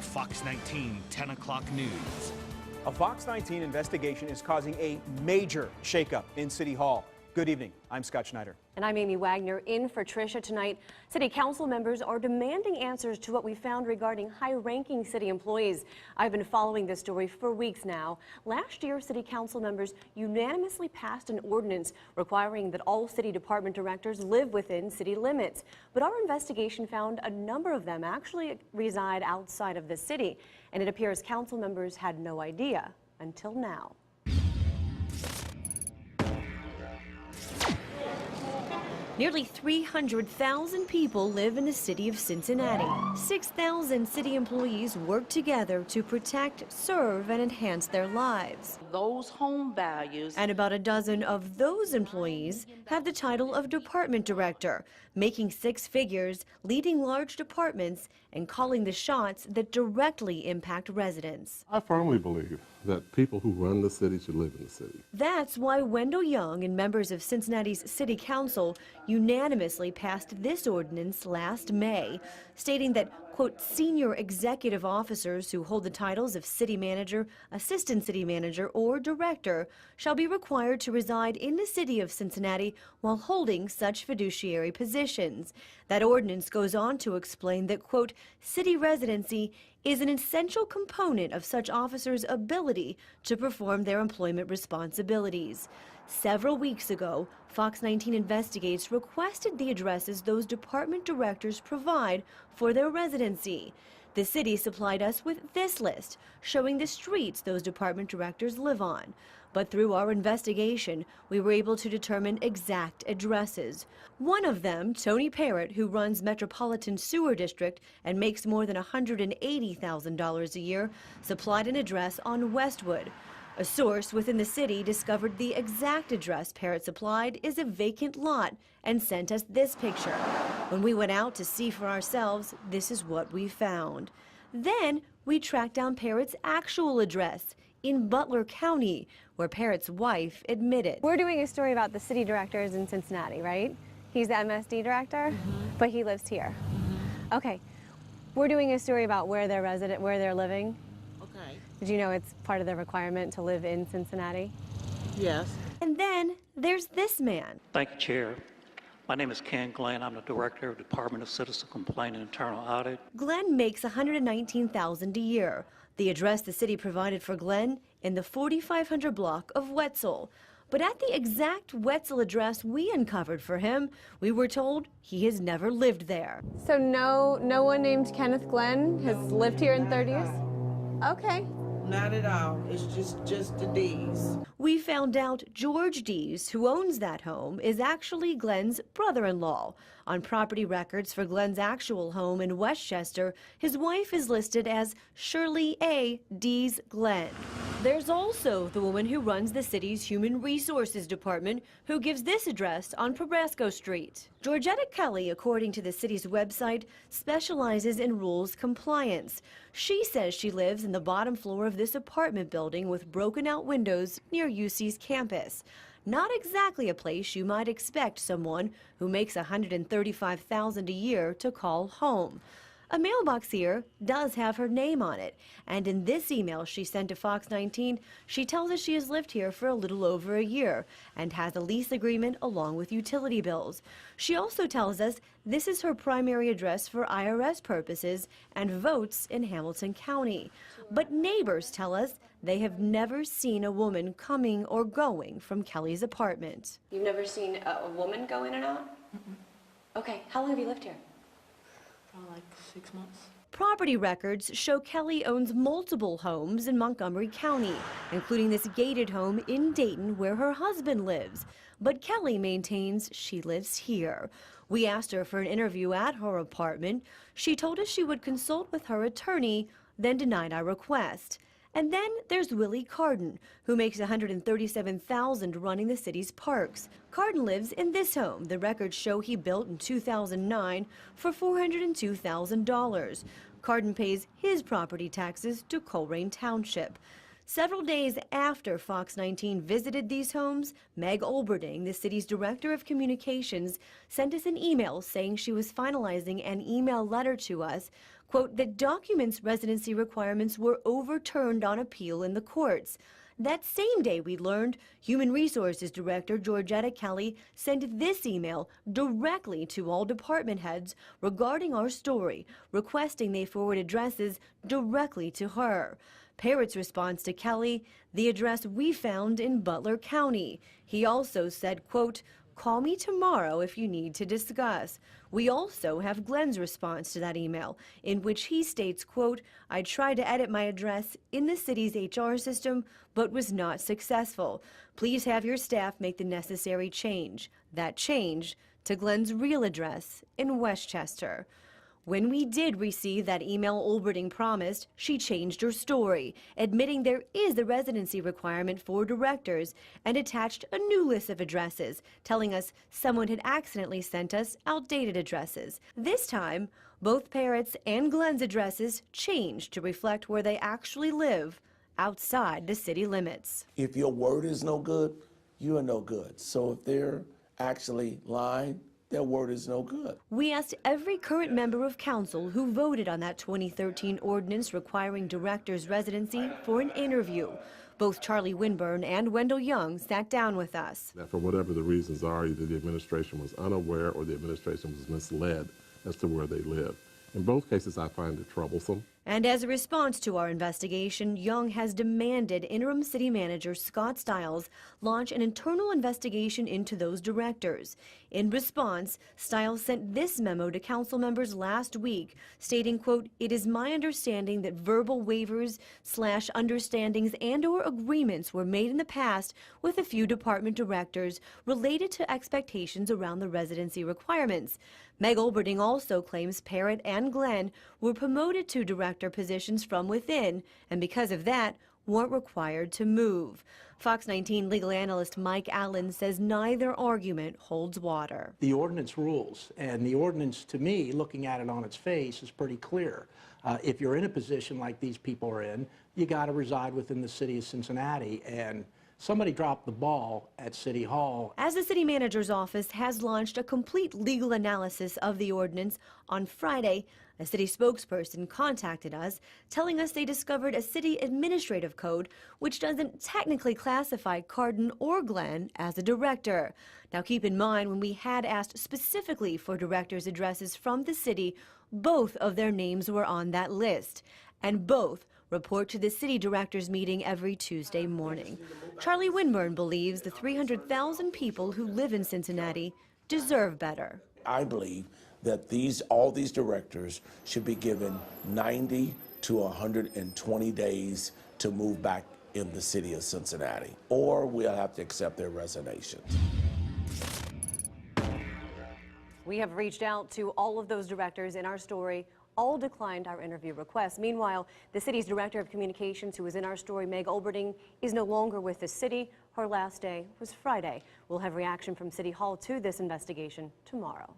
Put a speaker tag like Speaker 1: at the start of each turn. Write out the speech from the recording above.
Speaker 1: Fox 19 10 o'clock news.
Speaker 2: A Fox 19 investigation is causing a major shakeup in City Hall. Good evening. I'm Scott Schneider.
Speaker 3: And I'm Amy Wagner in for Tricia tonight. City Council members are demanding answers to what we found regarding high-ranking city employees. I've been following this story for weeks now. Last year, City Council members unanimously passed an ordinance requiring that all city department directors live within city limits. But our investigation found a number of them actually reside outside of the city. And it appears council members had no idea until now. Nearly 300,000 people live in the city of Cincinnati. 6,000 city employees work together to protect, serve, and enhance their lives.
Speaker 4: Those home values.
Speaker 3: And about a dozen of those employees have the title of department director, making six figures, leading large departments, and calling the shots that directly impact residents.
Speaker 5: I firmly believe that people who run the city should live in the city.
Speaker 3: That's why Wendell Young and members of Cincinnati's City Council unanimously passed this ordinance last May, stating that, quote, senior executive officers who hold the titles of city manager, assistant city manager, or director shall be required to reside in the city of Cincinnati while holding such fiduciary positions. That ordinance goes on to explain that, quote, city residency is an essential component of such officers' ability to perform their employment responsibilities. Several weeks ago, Fox 19 Investigates requested the addresses those department directors provide for their residency. The city supplied us with this list, showing the streets those department directors live on. But through our investigation, we were able to determine exact addresses. One of them, Tony Parrott, who runs Metropolitan Sewer District and makes more than $180,000 a year, supplied an address on Westwood. A source within the city discovered the exact address Parrott supplied is a vacant lot and sent us this picture. When we went out to see for ourselves, this is what we found. Then we tracked down Parrott's actual address in Butler County, where Parrott's wife admitted. We're doing a story about the city directors in Cincinnati, right? He's the MSD director, but he lives here. Okay, we're doing a story about where they're living.
Speaker 4: Okay.
Speaker 3: Did you know it's part of the requirement to live in Cincinnati?
Speaker 4: Yes.
Speaker 3: And then there's this man.
Speaker 6: Thank you, Chair. My name is Ken Glenn. I'm the Director of Department of Citizen Complaint and Internal Audit.
Speaker 3: Glenn makes $119,000 a year. The address the city provided for Glenn in the 4500 block of Wetzel. But at the exact Wetzel address we uncovered for him, we were told he has never lived there. So no one named Kenneth Glenn has lived here in 30 years? Okay.
Speaker 4: Not at all. It's just the D's.
Speaker 3: We found out George Dees, who owns that home, is actually Glenn's brother-in-law. On property records for Glenn's actual home in Westchester, his wife is listed as Shirley A. Dees Glenn. There's also the woman who runs the city's Human Resources Department, who gives this address on Probasco Street. Georgetta Kelly, according to the city's website, specializes in rules compliance. She says she lives in the bottom floor of this apartment building with broken-out windows near UC's campus. Not exactly a place you might expect someone who makes $135,000 a year to call home. A mailbox here does have her name on it, and in this email she sent to Fox 19, she tells us she has lived here for a little over a year and has a lease agreement along with utility bills. She also tells us this is her primary address for IRS purposes and votes in Hamilton County. But neighbors tell us they have never seen a woman coming or going from Kelly's apartment. You've never seen a woman go in and out? Okay, how long have you lived here?
Speaker 4: Like 6 months.
Speaker 3: Property records show Kelly owns multiple homes in Montgomery County, including this gated home in Dayton where her husband lives. But Kelly maintains she lives here. We asked her for an interview at her apartment. She told us she would consult with her attorney, then denied our request. And then there's Willie Carden, who makes $137,000 running the city's parks. Carden lives in this home the records show he built in 2009 for $402,000. Carden pays his property taxes to Colerain Township. Several days after Fox 19 visited these homes, Meg Olberding, the city's director of communications, sent us an email saying she was finalizing an email letter to us, quote, that documents residency requirements were overturned on appeal in the courts. That same day, we learned Human Resources Director Georgetta Kelly sent this email directly to all department heads regarding our story, requesting they forward addresses directly to her. Parrott's response to Kelly, the address we found in Butler County. He also said, quote, call me tomorrow if you need to discuss. We also have Glenn's response to that email, in which he states, quote, I tried to edit my address in the city's HR system, but was not successful. Please have your staff make the necessary change. That change to Glenn's real address in Westchester. When we did receive that email Olberding promised, she changed her story, admitting there is a residency requirement for directors and attached a new list of addresses, telling us someone had accidentally sent us outdated addresses. This time, both Parrott's and Glenn's addresses changed to reflect where they actually live, outside the city limits.
Speaker 7: If your word is no good, you are no good. So if they're actually lying, their word is no good.
Speaker 3: We asked every current member of council who voted on that 2013 ordinance requiring directors' residency for an interview. Both Charlie Winburn and Wendell Young sat down with us.
Speaker 5: That for whatever the reasons are, either the administration was unaware or the administration was misled as to where they live. In both cases, I find it troublesome.
Speaker 3: And as a response to our investigation, Young has demanded interim city manager Scott Stiles launch an internal investigation into those directors. In response, Stiles sent this memo to council members last week, stating, quote, it is my understanding that verbal waivers / understandings and or agreements were made in the past with a few department directors related to expectations around the residency requirements. Meg Olberding also claims Parrott and Glenn were promoted to director positions from within, and because of that, weren't required to move. Fox 19 legal analyst Mike Allen says neither argument holds water.
Speaker 8: The ordinance rules, and the ordinance, to me, looking at it on its face, is pretty clear. If you're in a position like these people are in, you got to reside within the city of Cincinnati, and somebody dropped the ball at City Hall.
Speaker 3: As the city manager's office has launched a complete legal analysis of the ordinance, on Friday, a city spokesperson contacted us, telling us they discovered a city administrative code which doesn't technically classify Cardin or Glenn as a director. Now keep in mind, when we had asked specifically for directors' addresses from the city, both of their names were on that list, and both report to the city directors meeting every Tuesday morning. Charlie Winburn believes the 300,000 people who live in Cincinnati deserve better.
Speaker 7: I believe that all these directors should be given 90 to 120 days to move back in the city of Cincinnati, or we'll have to accept their resignations.
Speaker 3: We have reached out to all of those directors in our story. All declined our interview requests. Meanwhile, the city's director of communications, who was in our story, Meg Olberding, is no longer with the city. Her last day was Friday. We'll have reaction from City Hall to this investigation tomorrow.